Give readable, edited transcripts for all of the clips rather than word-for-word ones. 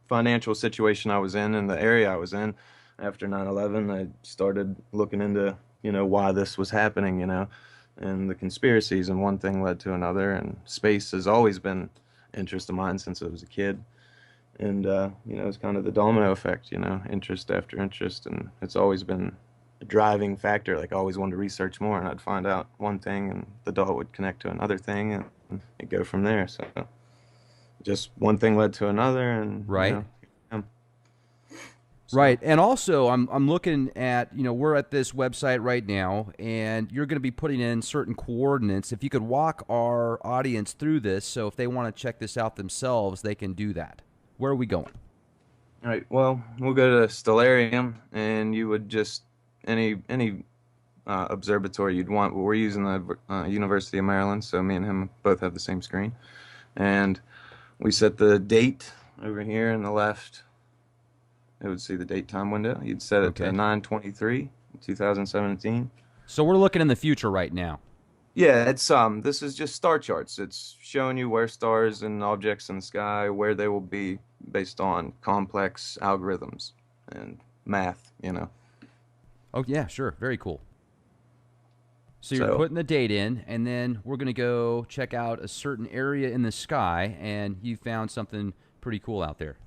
financial situation I was in and the area I was in after 9/11, I started looking into, why this was happening, and the conspiracies, and one thing led to another, and space has always been an interest of mine since I was a kid. And it's kind of the domino effect, interest after interest, and it's always been a driving factor. Like I always wanted to research more, and I'd find out one thing, and the dot would connect to another thing, and it'd go from there. So just one thing led to another, and Right. um, so Right. And also I'm looking at, we're at this website right now and you're going to be putting in certain coordinates. If you could walk our audience through this so if they want to check this out themselves, they can do that. Where are we going? all right, well, we'll go to Stellarium, and you would just any observatory you'd want. We're using the University of Maryland, so me and him both have the same screen, and we set the date over here in the left. It would see the date time window. You'd set it to Okay. 9/23, 2017. So we're looking in the future right now. Yeah, it's this is just star charts. It's showing you where stars and objects in the sky, where they will be based on complex algorithms and math. Oh, yeah, sure. Very cool. So you're So, putting the date in, and then we're going to go check out a certain area in the sky, and you found something pretty cool out there.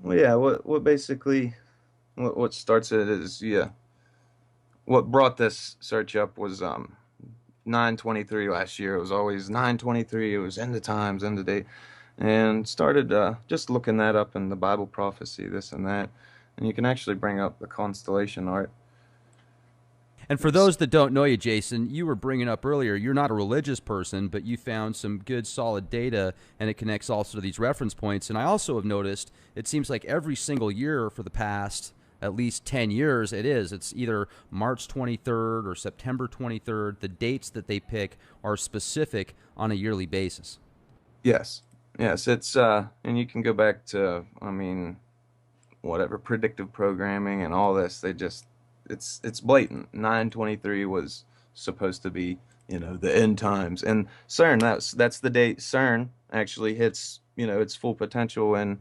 well, yeah, what basically what starts it is, yeah. What brought this search up was 9/23 last year. It was always 9/23. It was end of times, end of date, and started just looking that up in the Bible prophecy, this and that, and you can actually bring up the constellation art. And for It's those that don't know you, Jason, you were bringing up earlier, you're not a religious person, but you found some good solid data and it connects also to these reference points. And I also have noticed it seems like every single year for the past at least 10 years, it's either March 23rd or September 23rd. The dates that they pick are specific on a yearly basis. yes, yes, it's and you can go back to, I mean, whatever predictive programming and all this. They just it's blatant. 9/23 was supposed to be, the end times. And CERN, that's the date CERN actually hits, its full potential and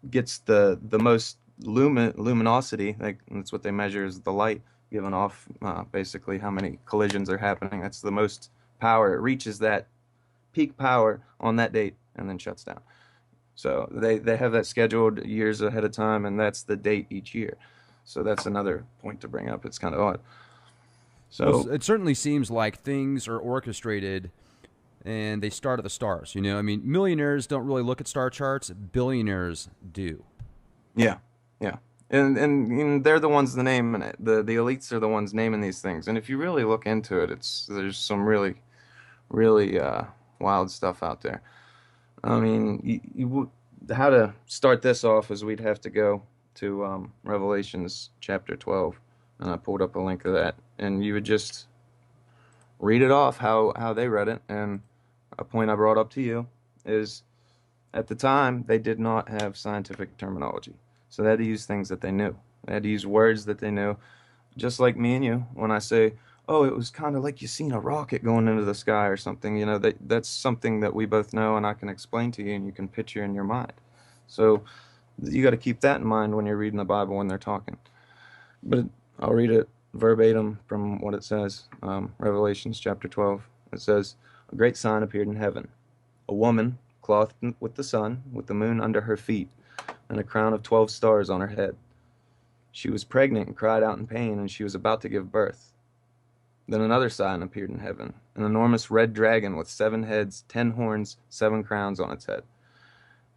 gets the most luminosity. Like that's what they measure, is the light given off, basically how many collisions are happening. That's the most power. It reaches that peak power on that date and then shuts down. So they have that scheduled years ahead of time, and that's the date each year. So that's another point to bring up. It's kind of odd. Well, So it certainly seems like things are orchestrated and they start at the stars. I mean, millionaires don't really look at star charts, billionaires do. yeah, yeah, and they're the ones naming it. The elites are the ones naming these things. And if you really look into it, there's some really wild stuff out there. I mean, how to start this off is we'd have to go to Revelations chapter 12, and I pulled up a link of that, and you would just read it off how they read it. And a point I brought up to you is at the time they did not have scientific terminology, so they had to use things that they knew. They had to use words that they knew, just like me and you. When I say, "Oh, it was kind of like you seen a rocket going into the sky or something," that's something that we both know, and I can explain to you, and you can picture in your mind. So you got to keep that in mind when you're reading the Bible when they're talking. But I'll read it verbatim from what it says. Revelations chapter 12. It says, "A great sign appeared in heaven: a woman clothed with the sun, with the moon under her feet, and a crown of 12 stars on her head. She was pregnant and cried out in pain, and she was about to give birth. Then another sign appeared in heaven: an enormous red dragon with 7 heads, 10 horns, 7 crowns on its head.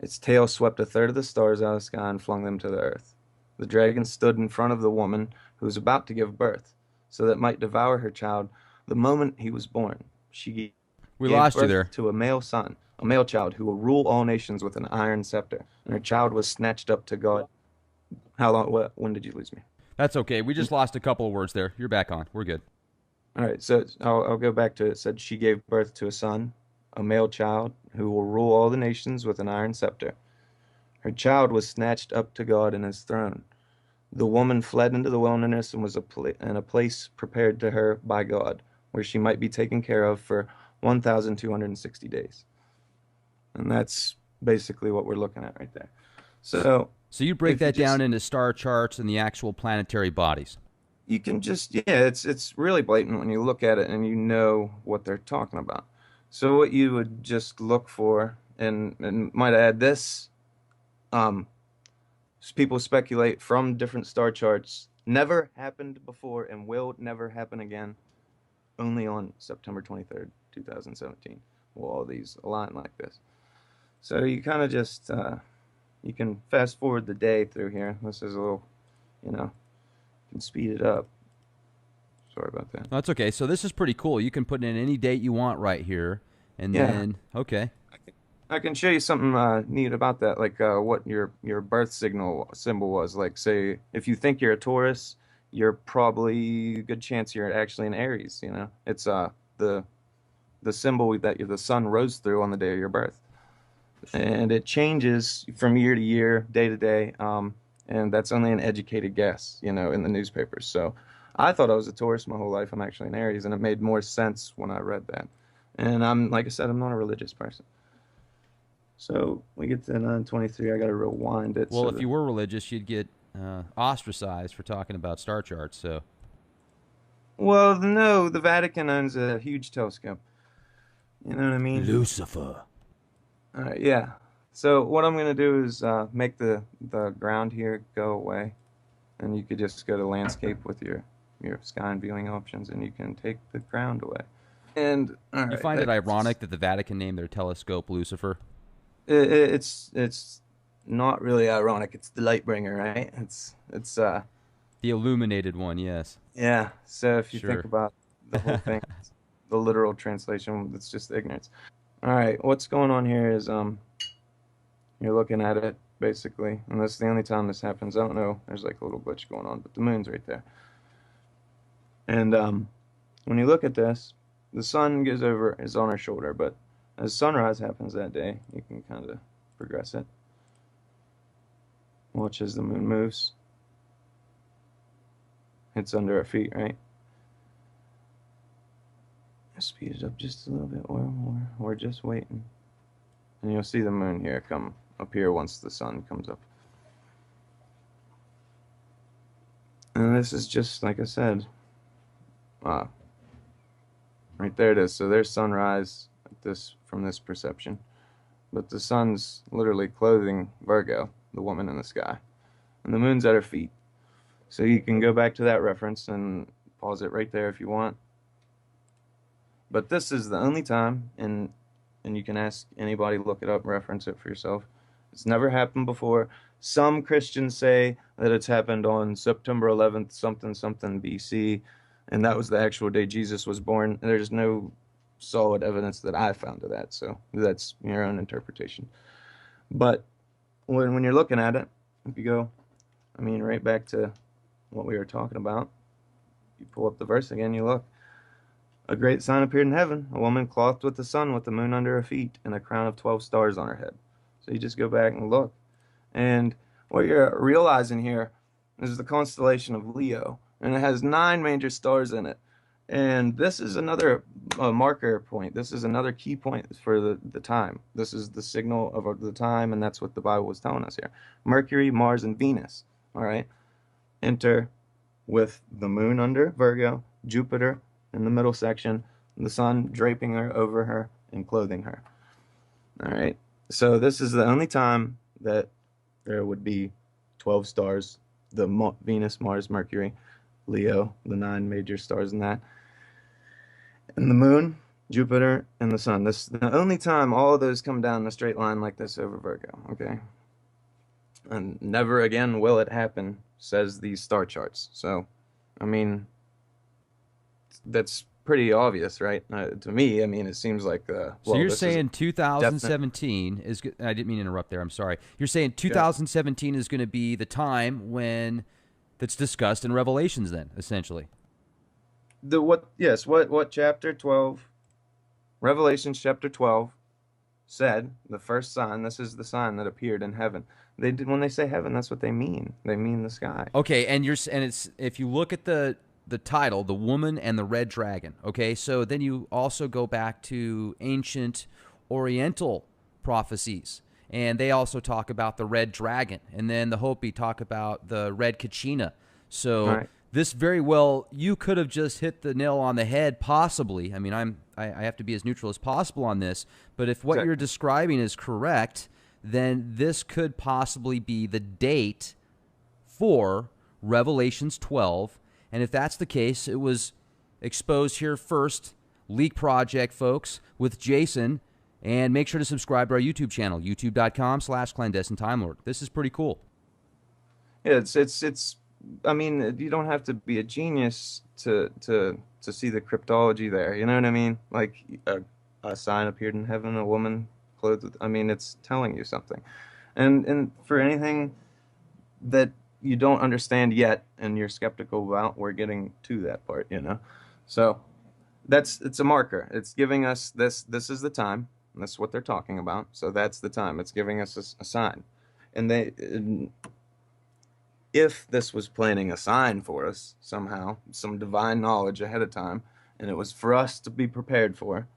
Its tail swept a third of the stars out of the sky and flung them to the earth. The dragon stood in front of the woman who was about to give birth, so that it might devour her child the moment he was born. She We gave lost you birth there. to a male son, a male child who will rule all nations with an iron scepter. And her child was snatched up to God." How long? When did you lose me? That's okay. We just lost a couple of words there. You're back on. We're good. All right, so I'll go back to it. It said she gave birth to a son, a male child, who will rule all the nations with an iron scepter. Her child was snatched up to God and his throne. The woman fled into the wilderness and was in a place prepared to her by God, where she might be taken care of for 1,260 days. And that's basically what we're looking at right there. So So you break if you that down just into star charts and the actual planetary bodies. you can just yeah, it's really blatant when you look at it and you know what they're talking about. So what you would just look for, and might add this, um, people speculate from different star charts, never happened before and will never happen again, only on September 23rd, 2017. Will all these align like this? So you kind of just you can fast forward the day through here. This is a little, you know, you can speed it up. Sorry about that. That's okay. So this is pretty cool. You can put in any date you want right here, and Yeah, then okay. I can show you something neat about that, like what your birth signal symbol was. Like, say, if you think you're a Taurus, you're probably a good chance you're actually an Aries. You know, it's the symbol that the sun rose through on the day of your birth, and it changes from year to year, day to day. And that's only an educated guess, you know, in the newspapers. So I thought I was a Taurus my whole life. I'm actually an Aries, and it made more sense when I read that. And I'm, like I said, I'm not a religious person. So we get to 923. I got to rewind it. Well, So if the you were religious, you'd get ostracized for talking about star charts. So well, no, the Vatican owns a huge telescope. You know what I mean? Lucifer. All right, yeah. So what I'm gonna do is make the ground here go away, and you could just go to landscape with your sky and viewing options, and you can take the ground away. And all You right, find it that's ironic that the Vatican named their telescope Lucifer? it's not really ironic. It's the light bringer, right? It's The illuminated one, yes. yeah. So if you think Sure. about the whole thing, the literal translation, it's just ignorance. All right, what's going on here is you're looking at it basically, and that's the only time this happens. I don't know. There's like a little glitch going on, but the moon's right there. And when you look at this, the sun goes over is on our shoulder, but as sunrise happens that day, you can kind of progress it. Watch as the moon moves. It's under our feet, right? Speed it up just a little bit or more. We're just waiting. And you'll see the moon here come appear once the sun comes up. And this is just like I said. Uh, right there it is. So there's sunrise at this from this perception. But the sun's literally clothing Virgo, the woman in the sky. And the moon's at her feet. So you can go back to that reference and pause it right there if you want. But this is the only time, and you can ask anybody, look it up, reference it for yourself. It's never happened before. Some Christians say that it's happened on September 11th, something, something BC, and that was the actual day Jesus was born. There's no solid evidence that I found of that, so that's your own interpretation. But when you're looking at it, if you go, I mean, right back to what we were talking about, you pull up the verse again, you look. A great sign appeared in heaven, a woman clothed with the sun with the moon under her feet and a crown of 12 stars on her head. So you just go back and look. And what you're realizing here is the constellation of Leo, and it has 9 major stars in it. And this is another marker point. This is another key point for the time. This is the signal of the time, and that's what the Bible was telling us here. Mercury, Mars, and Venus, all right, enter with the moon under Virgo, Jupiter in the middle section, the sun draping her over her and clothing her. All right. So this is the only time that there would be 12 stars, the Venus, Mars, Mercury, Leo, the 9 major stars in that, and the moon, Jupiter, and the sun. This is the only time all of those come down in a straight line like this over Virgo. Okay. And never again will it happen, says these star charts. So, I mean, that's pretty obvious, right? To me, I mean, it seems like, So well, you're this is a saying definite. 2017 is I didn't mean to interrupt there. I'm sorry. You're saying Yeah. 2017 is going to be the time when that's discussed in Revelations then, essentially. The what? Yes. What chapter 12? Revelations chapter 12 said the first sign. This is the sign that appeared in heaven. They did when they say heaven. That's what they mean. They mean the sky. Okay, and it's if you look at the title, The Woman and the Red Dragon, okay? So then you also go back to ancient oriental prophecies. and they also talk about the red dragon, and then the Hopi talk about the red Kachina. So Right. this very well, you could have just hit the nail on the head, possibly. I mean, I have to be as neutral as possible on this, but if what you're Exactly. describing is correct, then this could possibly be the date for Revelations 12. And if that's the case, it was exposed here first, Leak Project, folks, with Jason. And make sure to subscribe to our YouTube channel, youtube.com/clandestine Time Lord. This is pretty cool. Yeah, it's. I mean, you don't have to be a genius to see the cryptology there. You know what I mean? Like a sign appeared in heaven, a woman clothed with. I mean, it's telling you something. And for anything that you don't understand yet and you're skeptical about, we're getting to that part. So it's a marker. It's giving us this. This is the time. That's what they're talking about. So that's the time. It's giving us a sign. And if this was planning a sign for us somehow, some divine knowledge ahead of time, and it was for us to be prepared for,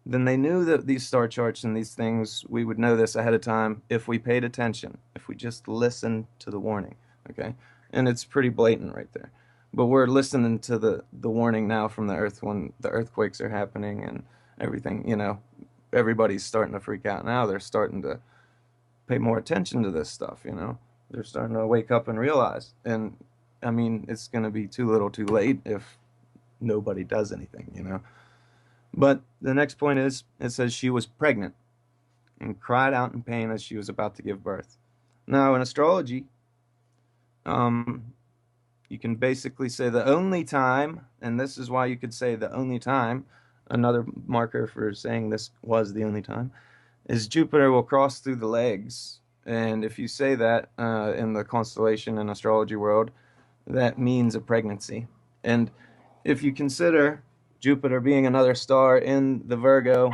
then they knew that these star charts and these things, we would know this ahead of time if we paid attention, if we just listened to the warning. Okay? And it's pretty blatant right there. But we're listening to the warning now from the earth when the earthquakes are happening and everything. Everybody's starting to freak out now. They're starting to pay more attention to this stuff. They're starting to wake up and realize. And I mean, it's going to be too little too late if nobody does anything. But the next point is it says she was pregnant and cried out in pain as she was about to give birth. Now, in astrology, um, you can basically say the only time, and this is why you could say the only time, another marker for saying this was the only time, is Jupiter will cross through the legs. And if you say that in the constellation and astrology world, that means a pregnancy. And if you consider Jupiter being another star in the Virgo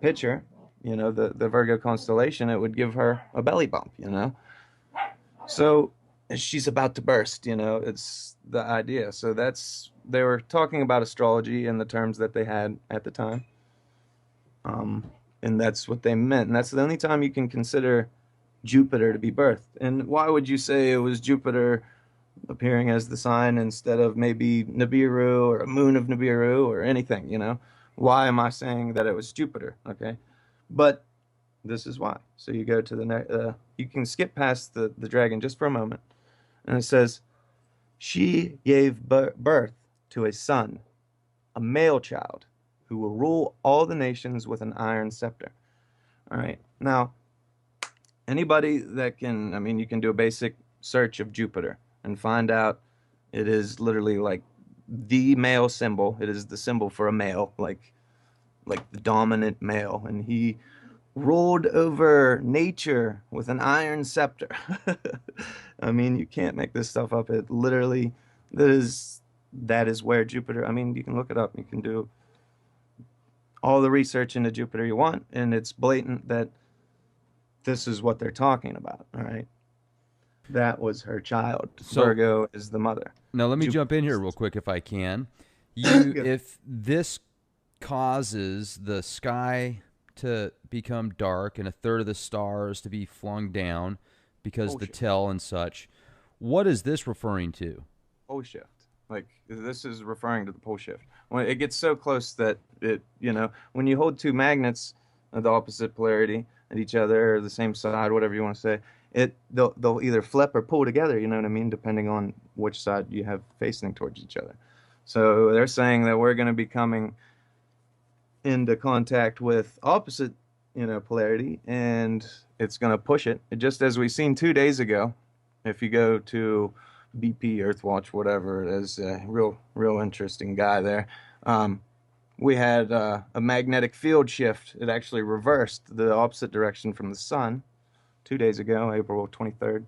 picture, the Virgo constellation, it would give her a belly bump. So she's about to burst. It's the idea. So they were talking about astrology in the terms that they had at the time. And that's what they meant. And that's the only time you can consider Jupiter to be birthed. And why would you say it was Jupiter appearing as the sign instead of maybe Nibiru or a moon of Nibiru or anything? Why am I saying that it was Jupiter? Okay. But this is why. So you go to the next, you can skip past the dragon just for a moment. And it says, she gave birth to a son, a male child, who will rule all the nations with an iron scepter. All right. Now, anybody that I mean, you can do a basic search of Jupiter and find out it is literally like the male symbol. It is the symbol for a male, like the dominant male, and he ruled over nature with an iron scepter. I mean, you can't make this stuff up. It literally that is where Jupiter. I mean, you can look it up. You can do all the research into Jupiter you want, and it's blatant that this is what they're talking about. All right. That was her child. So Virgo is the mother. now let me Jupiter jump in here is real quick if I can. good. If this causes the sky to become dark and a third of the stars to be flung down because the Bullshit. tell and such, what is this referring to? Pole shift. Like this is referring to the pole shift. When it gets so close that when you hold two magnets of the opposite polarity at each other or the same side, whatever you want to say, they'll either flip or pull together. You know what I mean? Depending on which side you have facing towards each other. So they're saying that we're going to be coming into contact with opposite, polarity, and it's going to push it. Just as we seen 2 days ago, if you go to BP, Earthwatch, whatever it is, a real interesting guy there. We had a magnetic field shift. It actually reversed the opposite direction from the sun 2 days ago, April 23rd.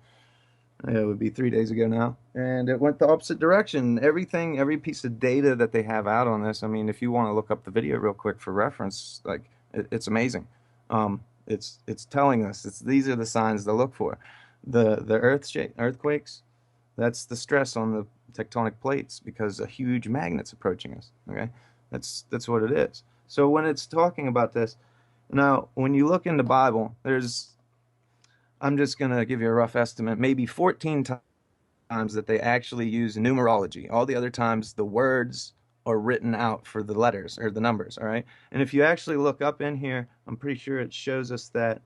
It would be 3 days ago now. And it went the opposite direction. Everything, every piece of data that they have out on this, I mean, if you want to look up the video real quick for reference, like it's amazing. It's telling us these are the signs to look for. The earthquakes, that's the stress on the tectonic plates because a huge magnet's approaching us. Okay, that's what it is. So when it's talking about this, Now, when you look in the Bible, I'm just going to give you a rough estimate, maybe 14 times that they actually use numerology. All the other times, the words are written out for the letters or the numbers, all right? And if you actually look up in here, I'm pretty sure it shows us that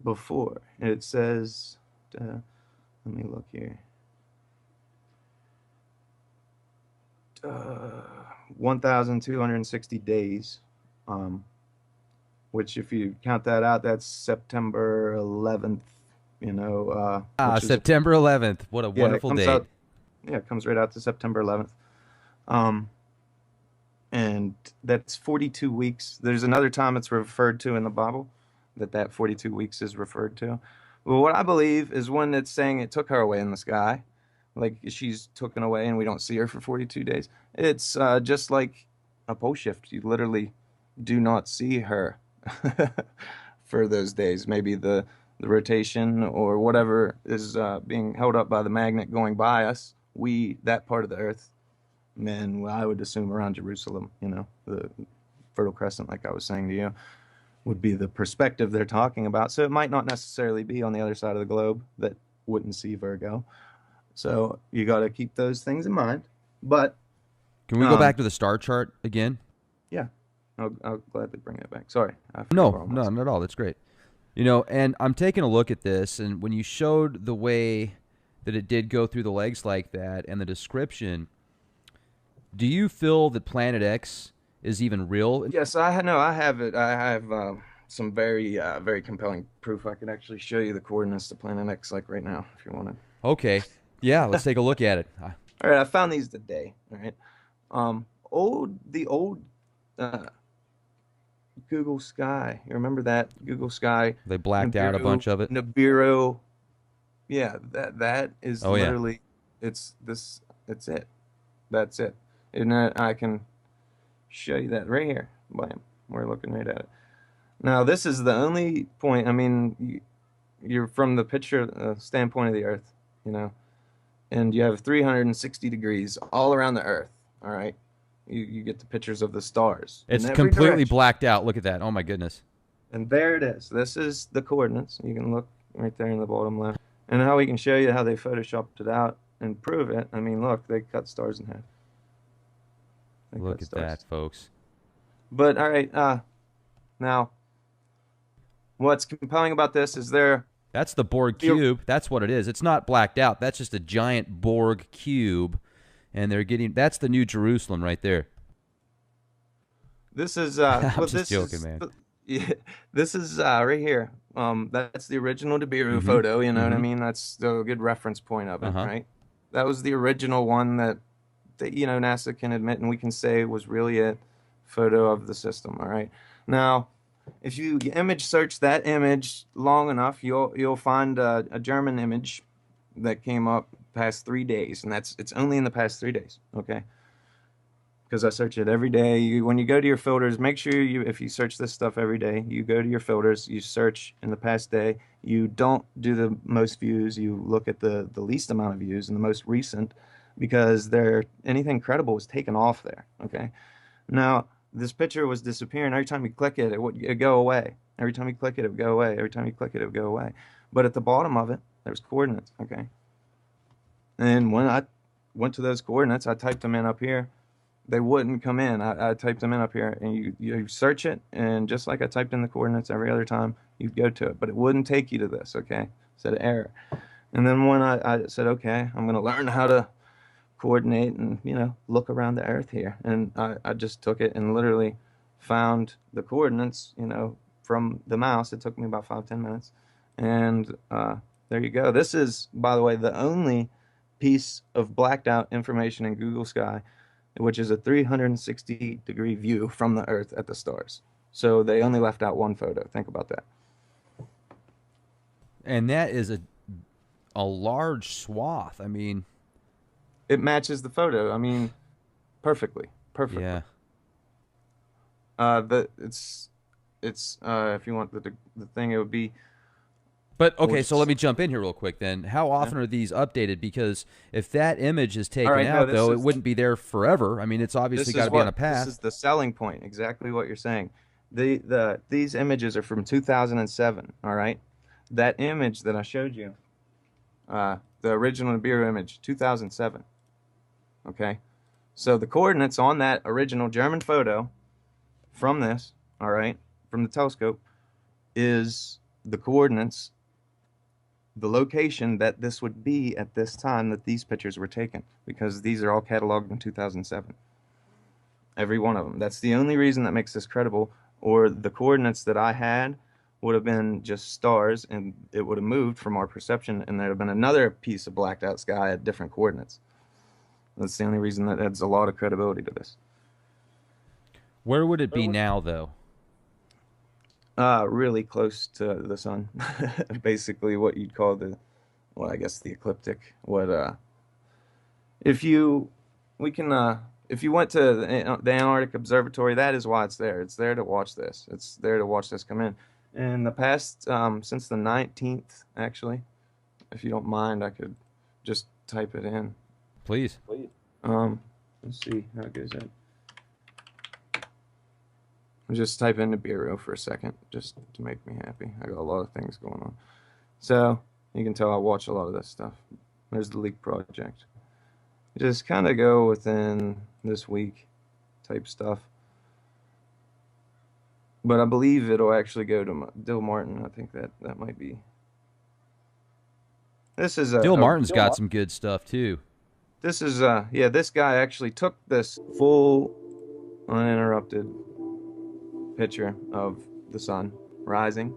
before. It says, let me look here. 1,260 days, um, which if you count that out, that's September 11th, Ah, which is, September 11th. What a yeah, it wonderful comes date. out, yeah, it comes right out to September 11th. Um, and that's 42 weeks. There's another time it's referred to in the Bible that 42 weeks is referred to. Well, what I believe is when it's saying it took her away in the sky, like she's taken away and we don't see her for 42 days. It's just like a pole shift. You literally do not see her for those days. Maybe the rotation or whatever is being held up by the magnet going by us. That part of the earth, man, well, I would assume around Jerusalem, the Fertile Crescent, like I was saying to you, would be the perspective they're talking about. So it might not necessarily be on the other side of the globe that wouldn't see Virgo. So you got to keep those things in mind. But Can we go back um, to the star chart again? yeah, I'll gladly bring it back. Sorry, I forgot No, where I no, was. not at all. That's great. You know, and I'm taking a look at this, and when you showed the way that it did go through the legs like that and the description, do you feel that Planet X is even real? Yes, I know. I have it. I have some very compelling proof. I could actually show you the coordinates to Planet X, like right now, if you want Okay. Yeah, let's to. take a look at it. All right, I found these today. All right, the old uh, Google Sky. You remember that Google Sky, They blacked out a Nibiru, bunch of it. Nibiru. Yeah, that is Oh, yeah. literally it's this. It's it. That's it. And I can show you that right here. Bam. We're looking right at it. Now, this is the only point. I mean, you're from the picture standpoint of the Earth, you know, and you have 360 degrees all around the Earth. All right. You get the pictures of the stars in It's every completely direction. blacked out. Look at that. Oh, my goodness. And there it is. This is the coordinates. You can look right there in the bottom left. And how we can show you how they photoshopped it out and prove it. I mean, look, they cut stars in half. They Look cut at that, stars. folks. But all right, now what's compelling about this is there. This Borg cube. That's what it is. It's not blacked out. That's just a giant Borg cube. And they're getting, that's the New Jerusalem right there. This is I'm well, just joking, man. yeah, this is right here. That's the original Nibiru Mm hmm. photo. You know Mm what I hmm. mean? That's the good reference point of Uh it, huh. right? That was the original one that NASA can admit and we can say was really a photo of the system. All right. Now, if you image search that image long enough, you'll find a German image that came up past 3 days, and it's only in the past 3 days. Okay, because I search it every day. When you go to your filters, make sure if you search this stuff every day, you go to your filters, you search in the past day. You don't do the most views. You look at the least amount of views and the most recent, because anything credible was taken off there. Okay, now this picture was disappearing. Every time you click it, it'd go away. Every time you click it, it would go away. Every time you click it, it would go away. But at the bottom of it, there's coordinates. Okay, and when I went to those coordinates, I typed them in up here. They wouldn't come in. I typed them in up here, and you search it, and just like I typed in the coordinates every other time, you'd go to it, but it wouldn't take you to this. Okay, it said error. And then when I said, okay, I'm going to learn how to coordinate and look around the Earth here, and I just took it and literally found the coordinates, from the mouse. It took me about 5-10 minutes, and there you go. This is, by the way, the only piece of blacked out information in Google Sky, which is a 360-degree view from the Earth at the stars. So they only left out one photo. Think about that. And that is a large swath. I mean, It matches the photo. I mean, perfectly, perfectly. yeah. The it's if you want the thing, it would be But okay, so let 46. me jump in here real quick then. How Yeah. often are these updated? Because if that image is All taken right. No, out, though, it wouldn't be there forever. I mean, it's obviously got to be on a this path. is the selling point. Exactly what you're saying. These images are from 2007. All right, that image that I showed you, the original Nibiru image, 2007. Okay, so the coordinates on that original German photo from this, all right, from the telescope, is the coordinates, the location that this would be at this time that these pictures were taken, because these are all cataloged in 2007. Every one of them. That's the only reason that makes this credible. Or the coordinates that I had would have been just stars, and it would have moved from our perception, and there'd have been another piece of blacked out sky at different coordinates. That's the only reason that adds a lot of credibility to this. Where would it be now, though? Really close to the sun. Basically what you'd call the, well, I guess the ecliptic. What if you we can if you went to the Antarctic Observatory, that is why it's there. It's there to watch this. It's there to watch this come in. In the past, since the 19th, actually, if you don't mind, I could just type it in. Please. Let's see how it goes in. I'll just type in Nibiru for a second, just to make me happy. I got a lot of things going on. So, you can tell I watch a lot of this stuff. There's the leak project. Just kind of go within this week type stuff. But I believe it'll actually go to Dill Martin. I think that might be. This is Dill Martin's got some good stuff too. This is yeah, this guy actually took this full uninterrupted picture of the sun rising.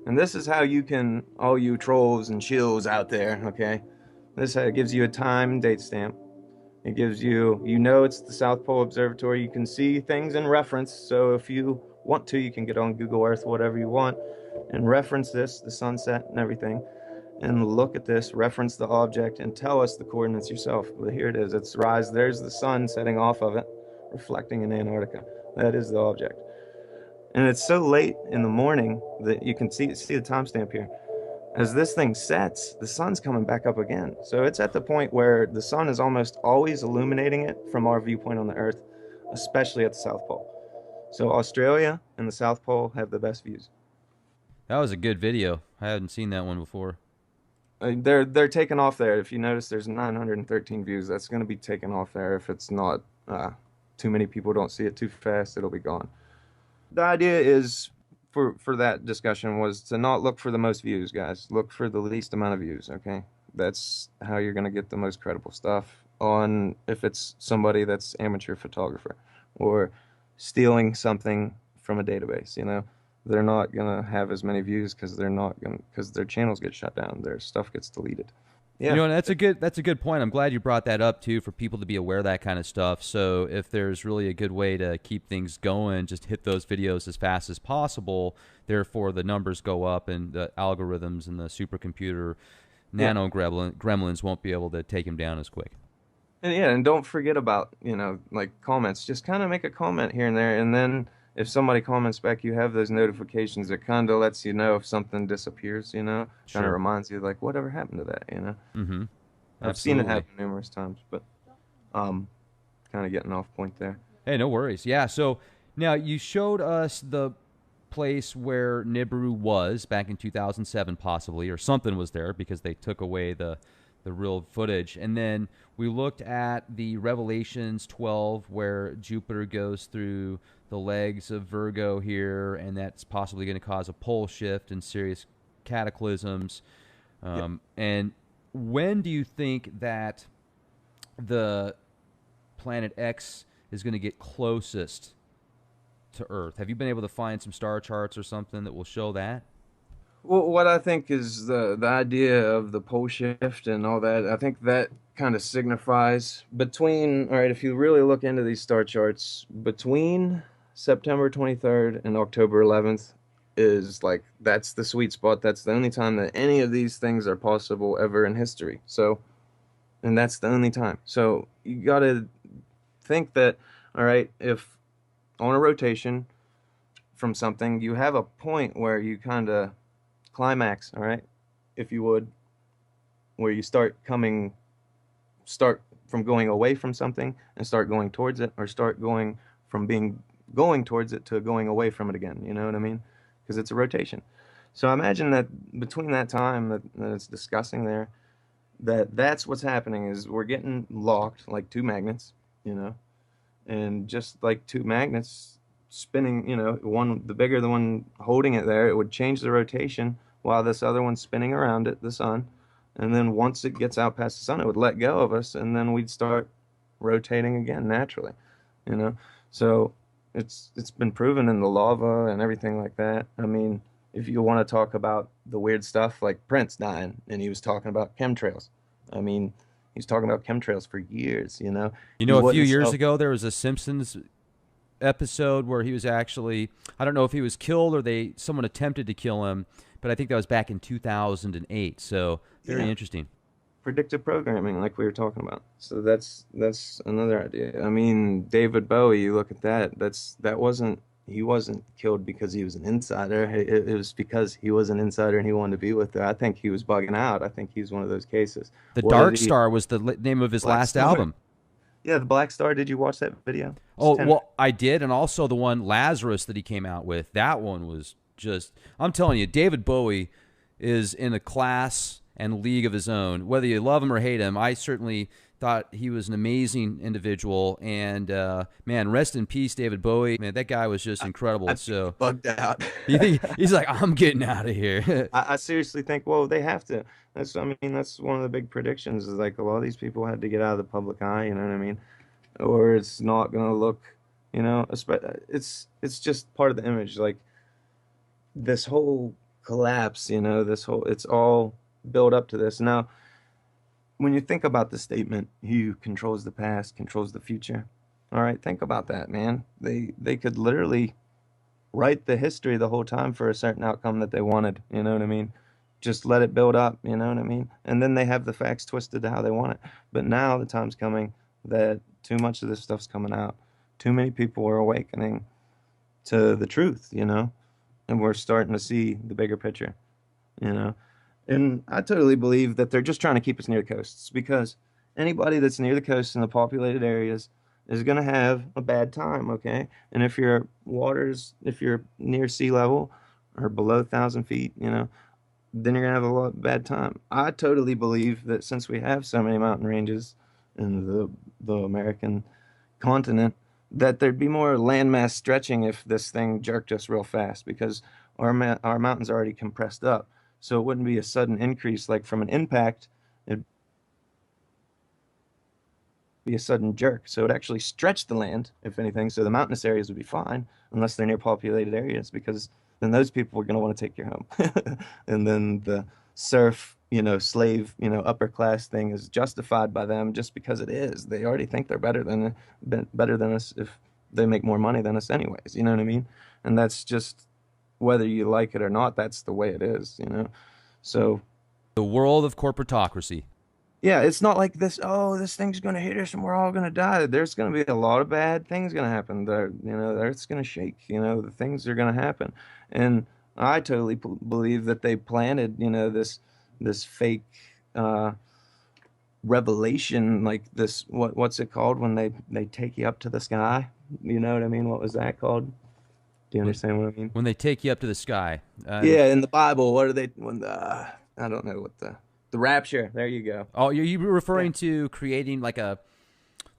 And this is how you can, all you trolls and shills out there, okay? This gives you a time and date stamp. It gives you, you know, it's the South Pole Observatory. You can see things in reference. So if you want to, you can get on Google Earth, whatever you want, and reference this, the sunset and everything, and look at this, reference the object, and tell us the coordinates yourself. Well, here it is. It's rise. There's the sun setting off of it, reflecting in Antarctica. That is the object. And it's so late in the morning that you can see the timestamp here. As this thing sets, the sun's coming back up again. So it's at the point where the sun is almost always illuminating it from our viewpoint on the Earth, especially at the South Pole. So Australia and the South Pole have the best views. That was a good video. I hadn't seen that one before. They're taken off there. If you notice, there's 913 views. That's going to be taken off there. If it's not too many people don't see it too fast, it'll be gone. The idea is for that discussion was to not look for the most views, guys. Look for the least amount of views, okay? That's how you're going to get the most credible stuff on if it's somebody that's amateur photographer or stealing something from a database, you know. They're not going to have as many views because their channels get shut down. Their stuff gets deleted. Yeah. You know, and that's a good point. I'm glad you brought that up too, for people to be aware of that kind of stuff. So if there's really a good way to keep things going, just hit those videos as fast as possible. Therefore, the numbers go up, and the algorithms and the supercomputer nano gremlins won't be able to take him down as quick. And yeah, and don't forget about, you know, like comments. Just kind of make a comment here and there, and then if somebody comments back, you have those notifications that kind of lets you know if something disappears, you know? Kind of reminds you, like, whatever happened to that, you know? Mm-hmm. I've seen it happen numerous times, but kind of getting off point there. Hey, no worries. Yeah, so now you showed us the place where Nibiru was back in 2007, possibly, or something was there because they took away the real footage. And then we looked at the Revelations 12 where Jupiter goes through the legs of Virgo here, and that's possibly going to cause a pole shift and serious cataclysms. And when do you think that the planet X is going to get closest to Earth? Have you been able to find some star charts or something that will show that? Well, what I think is the idea of the pole shift and all that, I think that kind of signifies between, all right, if you really look into these star charts, between September 23rd and October 11th is like, that's the sweet spot. That's the only time that any of these things are possible ever in history. So, and that's the only time. So you got to think that, all right, if on a rotation from something, you have a point where you kind of climax, all right, if you would, where you start from going away from something and start going towards it, or start going from being going towards it to going away from it again. You know what I mean? Because it's a rotation. So I imagine that between that time that it's discussing there, that's what's happening is we're getting locked like two magnets, you know, and just like two magnets spinning, you know, one the bigger the one holding it there, it would change the rotation while this other one's spinning around it, the sun. And then once it gets out past the sun, it would let go of us, and then we'd start rotating again naturally, you know. So it's been proven in the lava and everything like that. I mean, if you want to talk about the weird stuff like Prince dying and he was talking about chemtrails, I mean, he's talking about chemtrails for years, you know. You He know, a few wouldn't years sell. ago, there was a Simpsons episode where he was actually, I don't know if he was killed or someone attempted to kill him, but I think that was back in 2008. So very Yeah, interesting. predictive programming, like we were talking about. So that's another idea. I mean, David Bowie, you look at that. That wasn't he wasn't killed because he was an insider. It was because he was an insider and he wanted to be with her. I think he was bugging out. I think he's one of those cases. The What did Dark he? Star was the name of his Black last Star. album. Yeah, the Black Star. Did you watch that video? It's Oh, 10. well, I did. And also the one Lazarus that he came out with. That one was just, I'm telling you, David Bowie is in a class and league of his own. Whether you love him or hate him, I certainly thought he was an amazing individual. And man, rest in peace, David Bowie. Man, that guy was just incredible. I think he So bugged out. you think he's like, I'm getting out of here? I seriously think, well, they have to. I mean, that's one of the big predictions is like a lot of these people had to get out of the public eye, you know what I mean? Or it's not gonna look, you know, it's just part of the image. Like this whole collapse, you know, it's all built up to this. Now, when you think about the statement, "He who controls the past controls the future." All right, think about that, man. They could literally write the history the whole time for a certain outcome that they wanted. You know what I mean? Just let it build up. You know what I mean? And then they have the facts twisted to how they want it. But now the time's coming that too much of this stuff's coming out. Too many people are awakening to the truth, you know, and we're starting to see the bigger picture, you know. And I totally believe that they're just trying to keep us near the coasts because anybody that's near the coast in the populated areas is going to have a bad time, okay? And if you're near sea level or below 1,000 feet, you know, then you're going to have a lot bad time. I totally believe that since we have so many mountain ranges in the American continent, that there'd be more landmass stretching if this thing jerked us real fast because our mountains are already compressed up. So it wouldn't be a sudden increase like from an impact. It'd be a sudden jerk. So it actually stretch the land, if anything. So the mountainous areas would be fine unless they're near populated areas because then those people are going to want to take your home. And then the serf, you know, slave, you know, upper class thing is justified by them just because it is. They already think they're better than us if they make more money than us anyways. You know what I mean? And that's just whether you like it or not, that's the way it is, you know. So The world of corporatocracy. yeah, it's not like this, oh, this thing's gonna hit us and we're all gonna die. There's gonna be a lot of bad things gonna happen. You know, the earth's gonna shake, you know, the things are gonna happen. And I totally believe that they planted, you know, this fake uh revelation, like this what's it called when they take you up to the sky? You know what I mean? What was that called? Do you When understand what I mean? when they take you up to the sky. Yeah, in the Bible, what are they when the I don't know what the rapture. There you go. Oh, you Yeah. referring to creating like I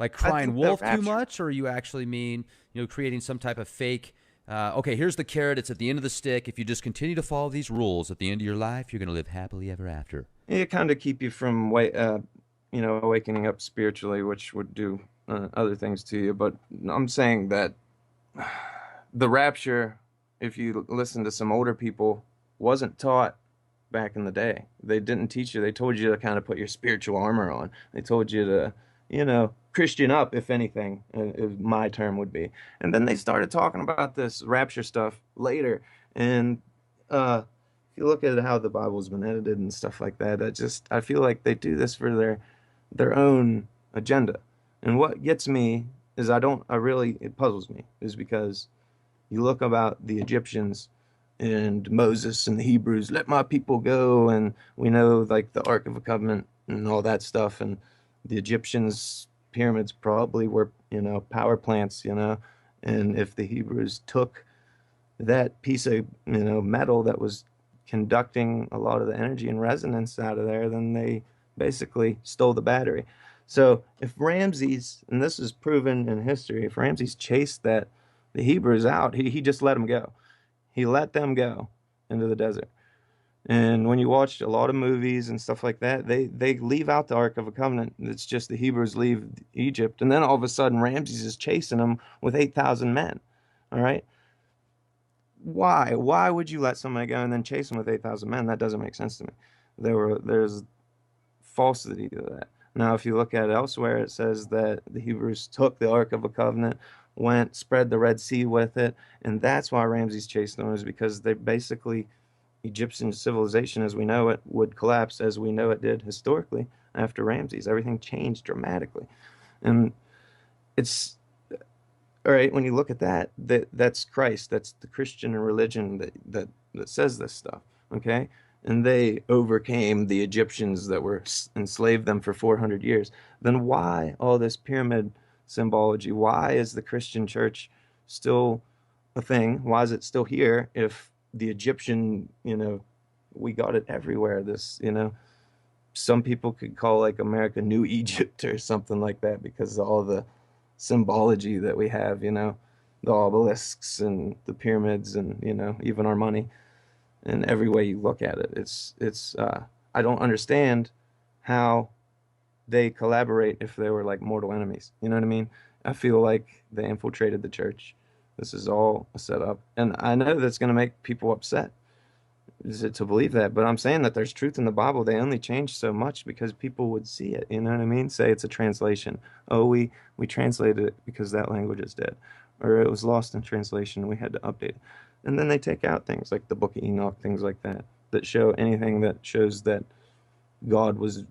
crying think the wolf too rapture. much, or you actually mean creating some type of fake? Okay, here's the carrot. It's at the end of the stick. If you just continue to follow these rules, at the end of your life, you're going to live happily ever after. It kind of keep you from you know, awakening up spiritually, which would do other things to you. But I'm saying that the rapture, if you listen to some older people, wasn't taught back in the day. They didn't teach you. They told you to kind of put your spiritual armor on. They told you to, you know, Christian up, if anything, if my term would be. And then they started talking about this rapture stuff later. And if you look at how the Bible's been edited and stuff like that, I feel like they do this for their own agenda. And what gets me is it puzzles me, is because you look about the Egyptians and Moses and the Hebrews, let my people go, and we know like the Ark of the Covenant and all that stuff, and the Egyptians pyramids probably were, you know, power plants, you know, And if the Hebrews took that piece of, metal that was conducting a lot of the energy and resonance out of there, then they basically stole the battery. So if Ramses, and this is proven in history, if Ramses chased the Hebrews out, he just let them go. He let them go into the desert. And when you watch a lot of movies and stuff like that, they leave out the Ark of the Covenant. It's just the Hebrews leave Egypt, and then all of a sudden Ramses is chasing them with 8,000 men. All right, why? Why would you let somebody go and then chase them with 8,000 men? That doesn't make sense to me. There's falsity to that. Now, if you look at it elsewhere, it says that the Hebrews took the Ark of the Covenant, went, spread the Red Sea with it, and that's why Ramses chased them, is because they basically Egyptian civilization as we know it would collapse as we know it did historically after Ramses. Everything changed dramatically. And it's all right when you look at that's Christ, that's the Christian religion that says this stuff, okay? And they overcame the Egyptians that were enslaved them for 400 years. Then why all this pyramid symbology? Why is the Christian church still a thing? Why is it still here if the Egyptian, we got it everywhere? Some people could call like America New Egypt or something like that because of all the symbology that we have, the obelisks and the pyramids and, even our money and every way you look at it. I don't understand how they collaborate if they were like mortal enemies. You know what I mean? I feel like they infiltrated the church. This is all a setup. And I know that's going to make people upset is it to believe that, but I'm saying that there's truth in the Bible. They only changed so much because people would see it. You know what I mean? Say it's a translation. Oh, we translated it because that language is dead, or it was lost in translation. We had to update it, and then they take out things like the Book of Enoch, things like that, that show anything that shows that God was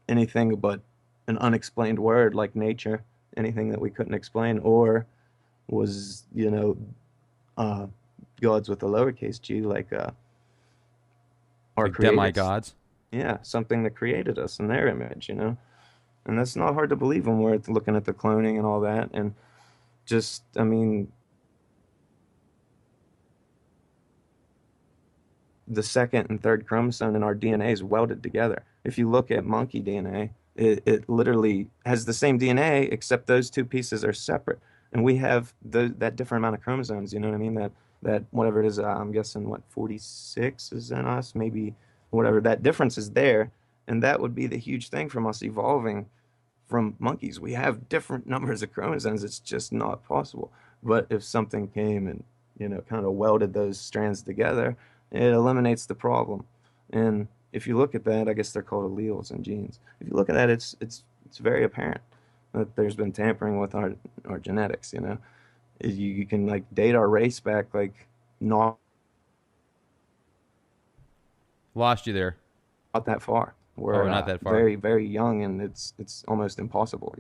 anything but an unexplained word like nature, anything that we couldn't explain, or was uh, gods with a lowercase g, like our Like creators. demigods. Yeah, something that created us in their image. And that's not hard to believe when we're looking at the cloning and all that. And just, I mean, the second and third chromosome in our DNA is welded together. If you look at monkey DNA, it literally has the same DNA, except those two pieces are separate. And we have that different amount of chromosomes, you know what I mean? That whatever it is, I'm guessing what, 46 is in us, maybe whatever. That difference is there. And that would be the huge thing from us evolving from monkeys. We have different numbers of chromosomes. It's just not possible. But if something came and, kind of welded those strands together, it eliminates the problem. And if you look at that, I guess they're called alleles and genes. If you look at that, it's very apparent that there's been tampering with our genetics. You can like date our race back like not Lost you there. that far. Oh, We're not that far. very very young, and it's almost impossible.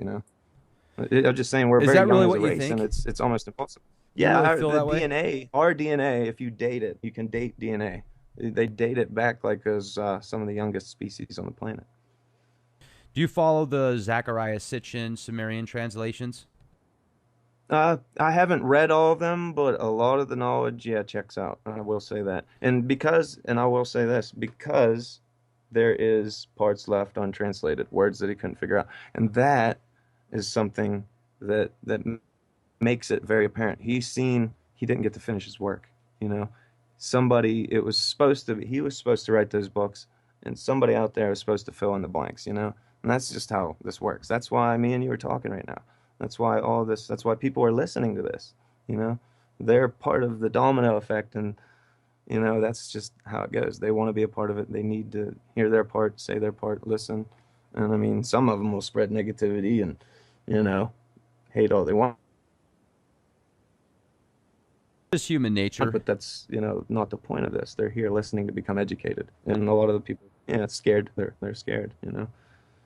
I'm just saying we're Is very that young really as a what you race, and think? it's almost impossible. You Yeah, really feel the that way? DNA, our DNA, if you date it, you can date DNA. They date it back like as some of the youngest species on the planet. Do you follow the Zechariah Sitchin Sumerian translations? I haven't read all of them, but a lot of the knowledge, yeah, checks out. I will say that. And I will say this, because there is parts left untranslated, words that he couldn't figure out. And that is something that makes it very apparent. He didn't get to finish his work, you know. It was supposed to be, he was supposed to write those books, and somebody out there was supposed to fill in the blanks. And that's just how this works. That's why me and you are talking right now. That's why people are listening to this, you know. They're part of the domino effect, and that's just how it goes. They want to be a part of it. They need to hear their part, say their part, listen. And I mean, some of them will spread negativity and, you know, hate all they want, Just human nature. but that's, not the point of this. They're here listening to become educated. And a lot of the people, yeah, scared. They're scared.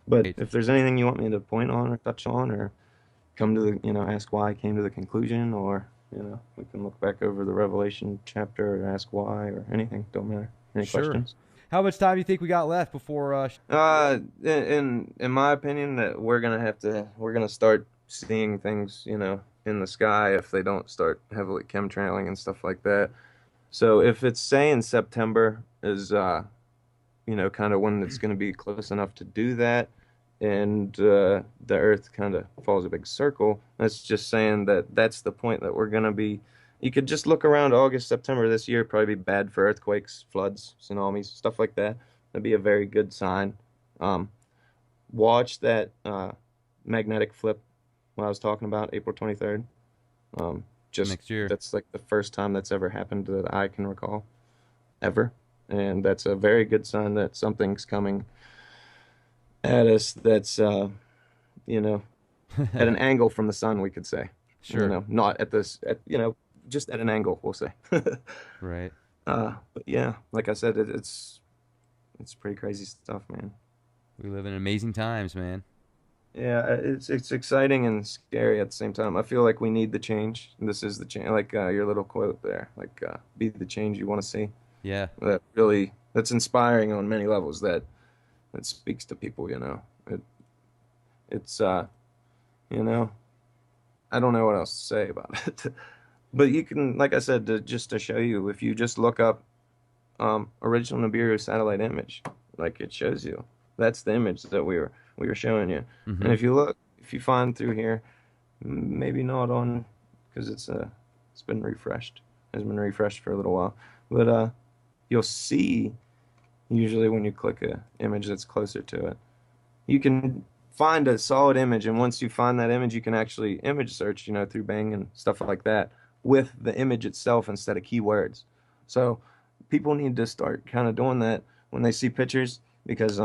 But Right. if there's anything you want me to point on or touch on or come to ask why I came to the conclusion, or, we can look back over the Revelation chapter or ask why or anything. Don't matter. Any Sure. questions? How much time do you think we got left before? In my opinion, that we're gonna start seeing things, in the sky if they don't start heavily chemtrailing and stuff like that. So if it's saying September is kind of when it's going to be close enough to do that, and the Earth kind of follows a big circle, that's just saying that that's the point that we're going to be. You could just look around August, September this year, probably be bad for earthquakes, floods, tsunamis, stuff like that. That'd be a very good sign. Um, watch that magnetic flip when I was talking about April 23rd. Just Next year. that's like the first time that's ever happened that I can recall ever. And that's a very good sign that something's coming at us that's, you know, at an angle from the sun, we could say. Sure. Not at this, just at an angle, we'll say. Right. But yeah, like I said, it's pretty crazy stuff, man. We live in amazing times, man. Yeah, it's exciting and scary at the same time. I feel like we need the change. This is the change, like your little quote there, like be the change you want to see. Yeah. That's inspiring on many levels. That speaks to people. It's you know, I don't know what else to say about it. But you can, like I said, just to show you, if you just look up original Nibiru satellite image, like it shows you. That's the image that we were showing you. Mm-hmm. And if you find through here, maybe not on because it's been refreshed. It's been refreshed for a little while, but you'll see usually when you click a image that's closer to it, you can find a solid image, and once you find that image, you can actually image search, through Bing and stuff like that with the image itself instead of keywords. So people need to start kind of doing that when they see pictures because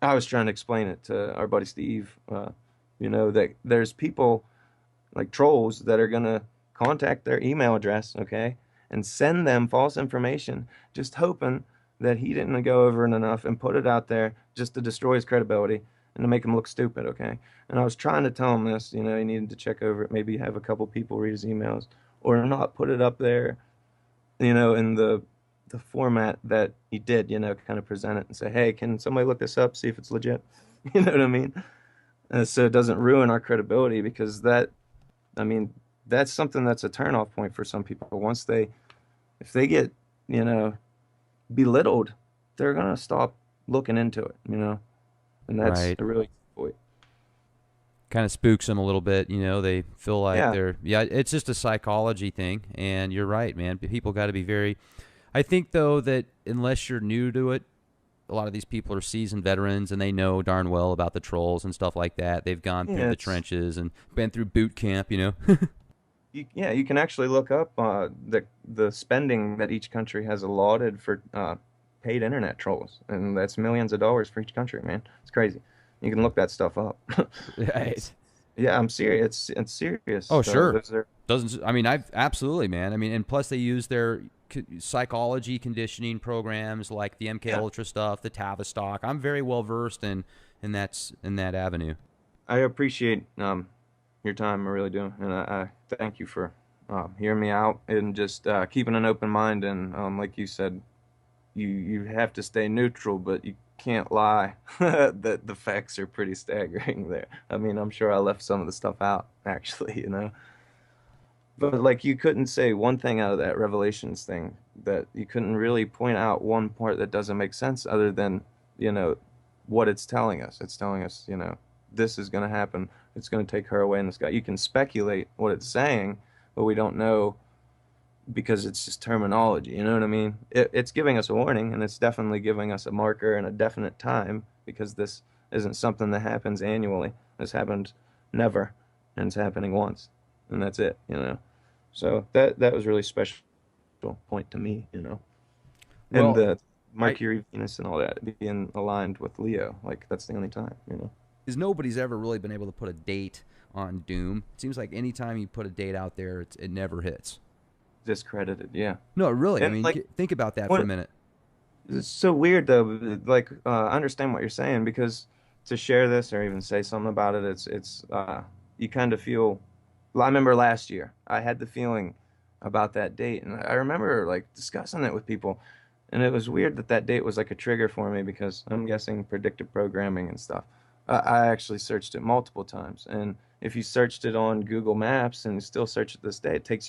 I was trying to explain it to our buddy Steve, that there's people like trolls that are gonna contact their email address, okay, and send them false information, just hoping that he didn't go over it enough and put it out there just to destroy his credibility and to make him look stupid, okay? And I was trying to tell him this, he needed to check over it, maybe have a couple people read his emails, or not put it up there, in the format that he did, kind of present it and say, hey, can somebody look this up, see if it's legit? You know what I mean? So it doesn't ruin our credibility because I mean, that's something that's a turnoff point for some people. If they get, you know, belittled, they're gonna stop looking into it, and that's Right. a really good point. Kind of spooks them a little bit. They feel like Yeah, they're, yeah, it's just a psychology thing. And you're right, man. People got to be very, I think, though, that unless you're new to it, a lot of these people are seasoned veterans and they know darn well about the trolls and stuff like that. They've gone through yeah, the trenches and been through boot camp. you can actually look up the spending that each country has allotted for paid internet trolls, and that's millions of dollars for each country, man. It's crazy. You can look that stuff up. Right. It's Yeah, I'm serious. It's serious. Oh, sure. Those are Doesn't I mean I've absolutely, man. I mean, and plus they use their psychology conditioning programs like the MK Yeah. Ultra stuff, the Tavistock. I'm very well versed in that avenue. I appreciate your time. I really do, and I thank you for hearing me out and just keeping an open mind. And like you said, you have to stay neutral, but you can't lie. That the facts are pretty staggering there. I mean, I'm sure I left some of the stuff out, actually. But like you couldn't say one thing out of that Revelations thing that you couldn't really point out one part that doesn't make sense other than, you know, what it's telling us. It's telling us, this is going to happen. It's going to take her away in the sky. You can speculate what it's saying, but we don't know because it's just terminology. You know what I mean? It's giving us a warning, and it's definitely giving us a marker and a definite time because this isn't something that happens annually. This happened never, and it's happening once, and that's it. So that was really special point to me. And Well, the I Mercury, Venus, and all that being aligned with Leo, like that's the only time. is nobody's ever really been able to put a date on Doom. It seems like anytime you put a date out there, it never hits. Discredited, yeah. No, really. I And mean, like think about that for a what minute. it's so weird though, like I understand what you're saying because to share this or even say something about it, it's you kind of feel. Well, I remember last year I had the feeling about that date, and I remember like discussing it with people, and it was weird that that date was like a trigger for me because I'm guessing predictive programming and stuff. I actually searched it multiple times, and if you searched it on Google Maps and you still search it this day, it takes you